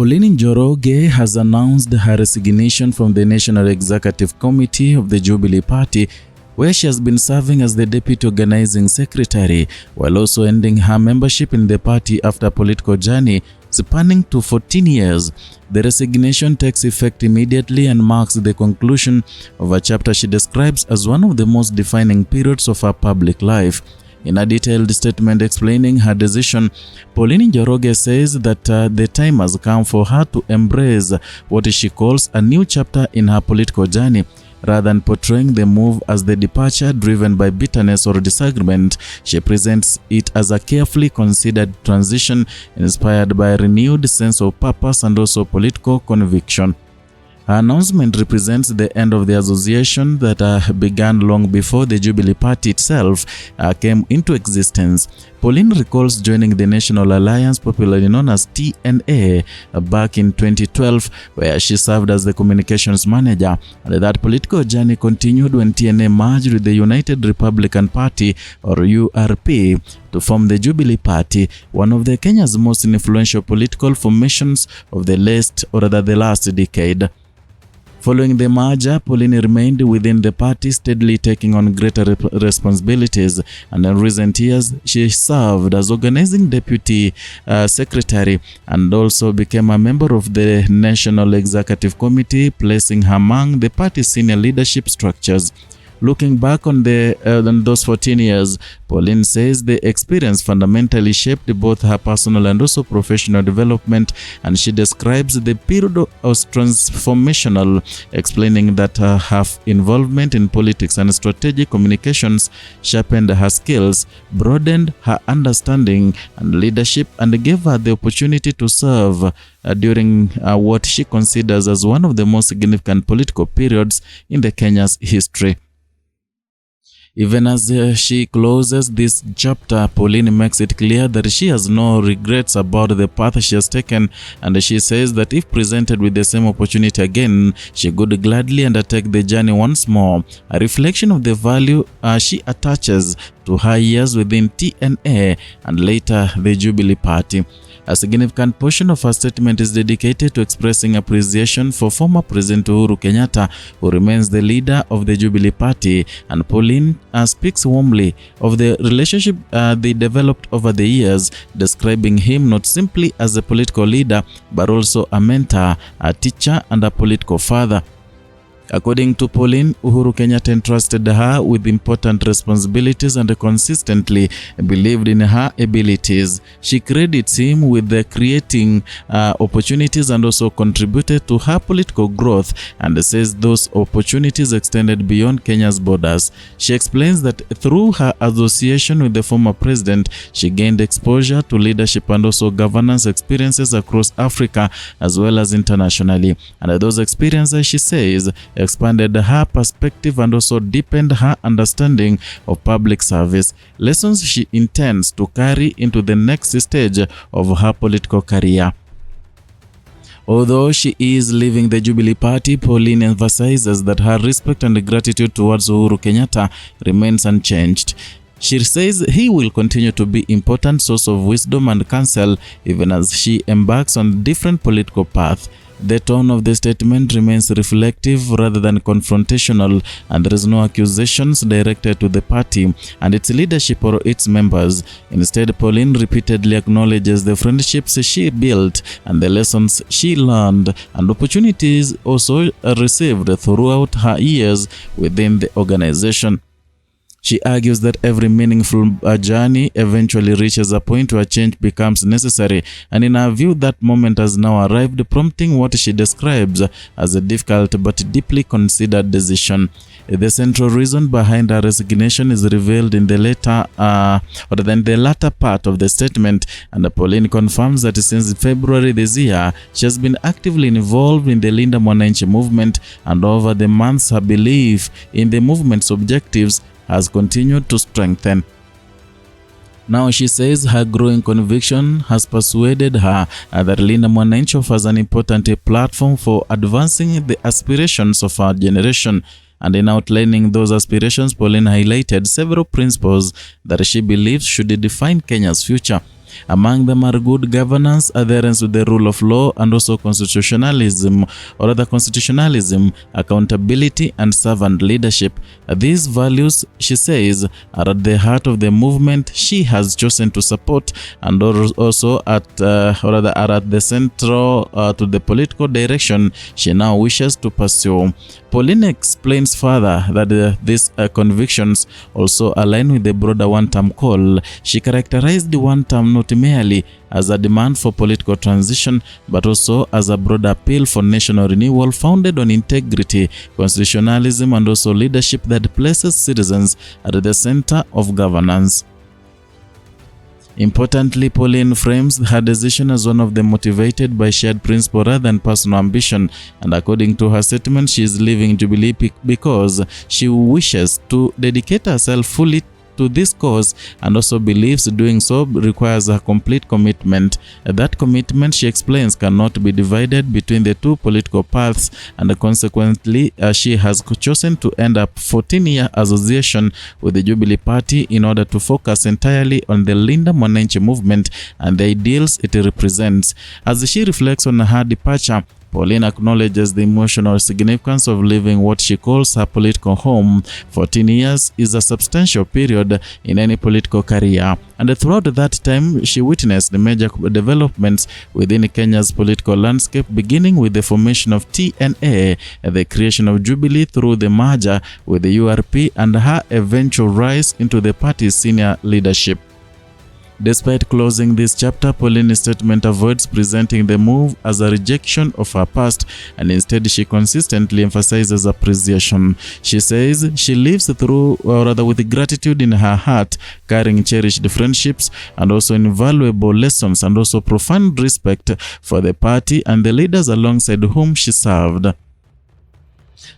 Pauline Njoroge has announced her resignation from the National Executive Committee of the Jubilee Party, where she has been serving as the Deputy Organizing Secretary, while also ending her membership in the party after a political journey spanning to 14 years. The resignation takes effect immediately and marks the conclusion of a chapter she describes as one of the most defining periods of her public life. In a detailed statement explaining her decision, Pauline Njoroge says that the time has come for her to embrace what she calls a new chapter in her political journey. Rather than portraying the move as the departure driven by bitterness or disagreement, she presents it as a carefully considered transition inspired by a renewed sense of purpose and also political conviction. Her announcement represents the end of the association that began long before the Jubilee Party itself came into existence. Pauline recalls joining the National Alliance, popularly known as TNA, back in 2012, where she served as the communications manager, and that political journey continued when TNA merged with the United Republican Party, or URP, to form the Jubilee Party, one of the Kenya's most influential political formations of the last decade. Following the merger, Pauline remained within the party, steadily taking on greater responsibilities, and in recent years, she served as organizing deputy secretary and also became a member of the National Executive Committee, placing her among the party's senior leadership structures. Looking back on those 14 years, Pauline says the experience fundamentally shaped both her personal and also professional development, and she describes the period as transformational, explaining that her involvement in politics and strategic communications sharpened her skills, broadened her understanding and leadership, and gave her the opportunity to serve during what she considers as one of the most significant political periods in the Kenya's history. Even as she closes this chapter, Pauline makes it clear that she has no regrets about the path she has taken, and she says that if presented with the same opportunity again, she would gladly undertake the journey once more, a reflection of the value she attaches to her years within TNA and later the Jubilee Party. A significant portion of her statement is dedicated to expressing appreciation for former President Uhuru Kenyatta, who remains the leader of the Jubilee Party, and Pauline speaks warmly of the relationship they developed over the years, describing him not simply as a political leader, but also a mentor, a teacher, and a political father. According to Pauline, Uhuru Kenyatta entrusted her with important responsibilities and consistently believed in her abilities. She credits him with creating opportunities and also contributed to her political growth, and says those opportunities extended beyond Kenya's borders. She explains that through her association with the former president, she gained exposure to leadership and also governance experiences across Africa as well as internationally. And those experiences, she says, expanded her perspective and also deepened her understanding of public service, lessons she intends to carry into the next stage of her political career. Although she is leaving the Jubilee Party, Pauline emphasizes that her respect and gratitude towards Uhuru Kenyatta remains unchanged. She says he will continue to be an important source of wisdom and counsel even as she embarks on different political paths. The tone of the statement remains reflective rather than confrontational, and there is no accusations directed to the party and its leadership or its members. Instead, Pauline repeatedly acknowledges the friendships she built and the lessons she learned and opportunities also received throughout her years within the organization. She argues that every meaningful journey eventually reaches a point where change becomes necessary, and in her view, that moment has now arrived, prompting what she describes as a difficult but deeply considered decision. The central reason behind her resignation is revealed in the latter part of the statement, and Pauline confirms that since February this year, she has been actively involved in the Linda Mwananchi movement, and over the months, her belief in the movement's objectives has continued to strengthen. Now she says her growing conviction has persuaded her that Linda Mwananchi offers an important platform for advancing the aspirations of our generation. And in outlining those aspirations, Pauline highlighted several principles that she believes should define Kenya's future. Among them are good governance, adherence to the rule of law, and also constitutionalism, accountability, and servant leadership. These values, she says, are at the heart of the movement she has chosen to support, and also are at the central to the political direction she now wishes to pursue. Pauline explains further that these convictions also align with the broader one-term call. She characterized the one-term not merely as a demand for political transition, but also as a broad appeal for national renewal founded on integrity, constitutionalism, and also leadership that places citizens at the center of governance. Importantly, Pauline frames her decision as one of them motivated by shared principle rather than personal ambition, and according to her statement, she is leaving Jubilee because she wishes to dedicate herself fully to this cause, and also believes doing so requires a complete commitment. That commitment, she explains, cannot be divided between the two political paths, and consequently she has chosen to end up 14-year association with the Jubilee Party in order to focus entirely on the Linda Mwananchi movement and the ideals it represents. As she reflects on her departure, Pauline acknowledges the emotional significance of leaving what she calls her political home. 14 years is a substantial period in any political career, and throughout that time, she witnessed major developments within Kenya's political landscape, beginning with the formation of TNA, the creation of Jubilee through the merger with the URP, and her eventual rise into the party's senior leadership. Despite closing this chapter, Pauline's statement avoids presenting the move as a rejection of her past, and instead she consistently emphasizes appreciation. She says she lives with gratitude in her heart, carrying cherished friendships and also invaluable lessons, and also profound respect for the party and the leaders alongside whom she served.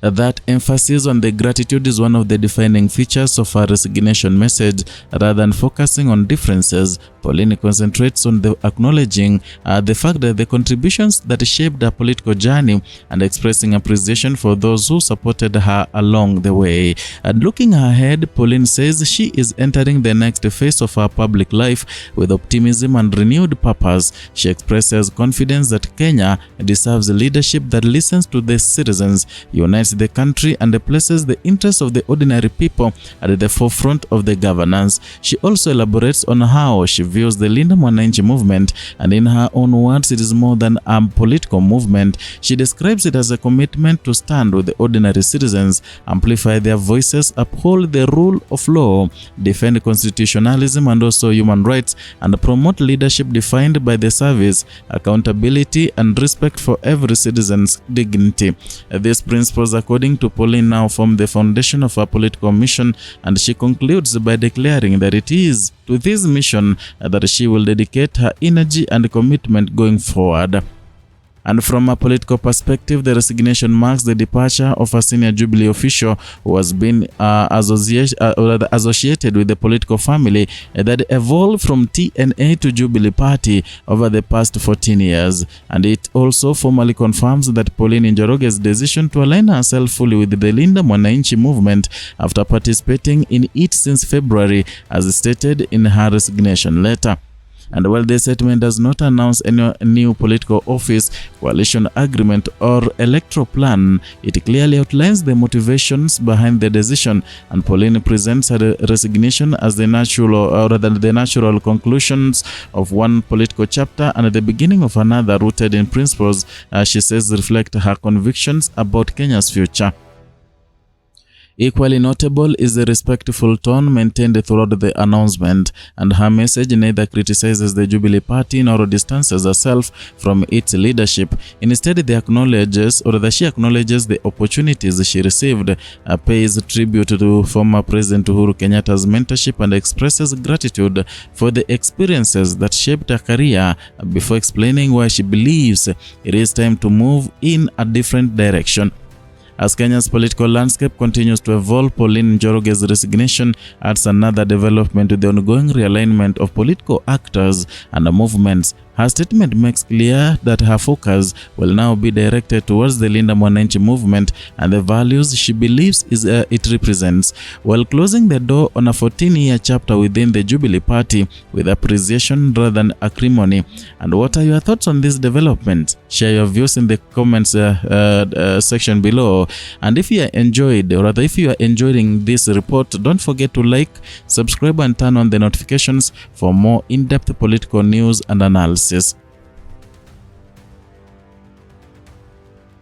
That emphasis on the gratitude is one of the defining features of her resignation message. Rather than focusing on differences, Pauline concentrates on acknowledging the fact that the contributions that shaped her political journey and expressing appreciation for those who supported her along the way. And looking ahead, Pauline says she is entering the next phase of her public life with optimism and renewed purpose. She expresses confidence that Kenya deserves leadership that listens to the citizens, unites the country, and places the interests of the ordinary people at the forefront of the governance. She also elaborates on how she views the Linda Mwananchi movement, and in her own words, it is more than a political movement. She describes it as a commitment to stand with the ordinary citizens, amplify their voices, uphold the rule of law, defend constitutionalism and also human rights, and promote leadership defined by the service, accountability, and respect for every citizen's dignity. These principles, according to Pauline, now form the foundation of her political mission, and she concludes by declaring that it is to this mission that she will dedicate her energy and commitment going forward. And from a political perspective, the resignation marks the departure of a senior Jubilee official who has been associated with the political family that evolved from TNA to Jubilee Party over the past 14 years. And it also formally confirms that Pauline Njoroge's decision to align herself fully with the Linda Mwananchi movement after participating in it since February, as stated in her resignation letter. And while the statement does not announce any new political office, coalition agreement, or electoral plan, it clearly outlines the motivations behind the decision, and Pauline presents her resignation as the natural conclusions of one political chapter and the beginning of another, rooted in principles she says reflect her convictions about Kenya's future. Equally notable is the respectful tone maintained throughout the announcement, and her message neither criticizes the Jubilee Party nor distances herself from its leadership. Instead, she acknowledges the opportunities she received, pays tribute to former President Uhuru Kenyatta's mentorship, and expresses gratitude for the experiences that shaped her career, before explaining why she believes it is time to move in a different direction. As Kenya's political landscape continues to evolve, Pauline Njoroge's resignation adds another development to the ongoing realignment of political actors and movements. Her statement makes clear that her focus will now be directed towards the Linda Mwananchi movement and the values she believes it represents, while closing the door on a 14-year chapter within the Jubilee Party with appreciation rather than acrimony. And what are your thoughts on this development? Share your views in the comments section below. And if you are enjoying this report, don't forget to like, subscribe and turn on the notifications for more in-depth political news and analysis.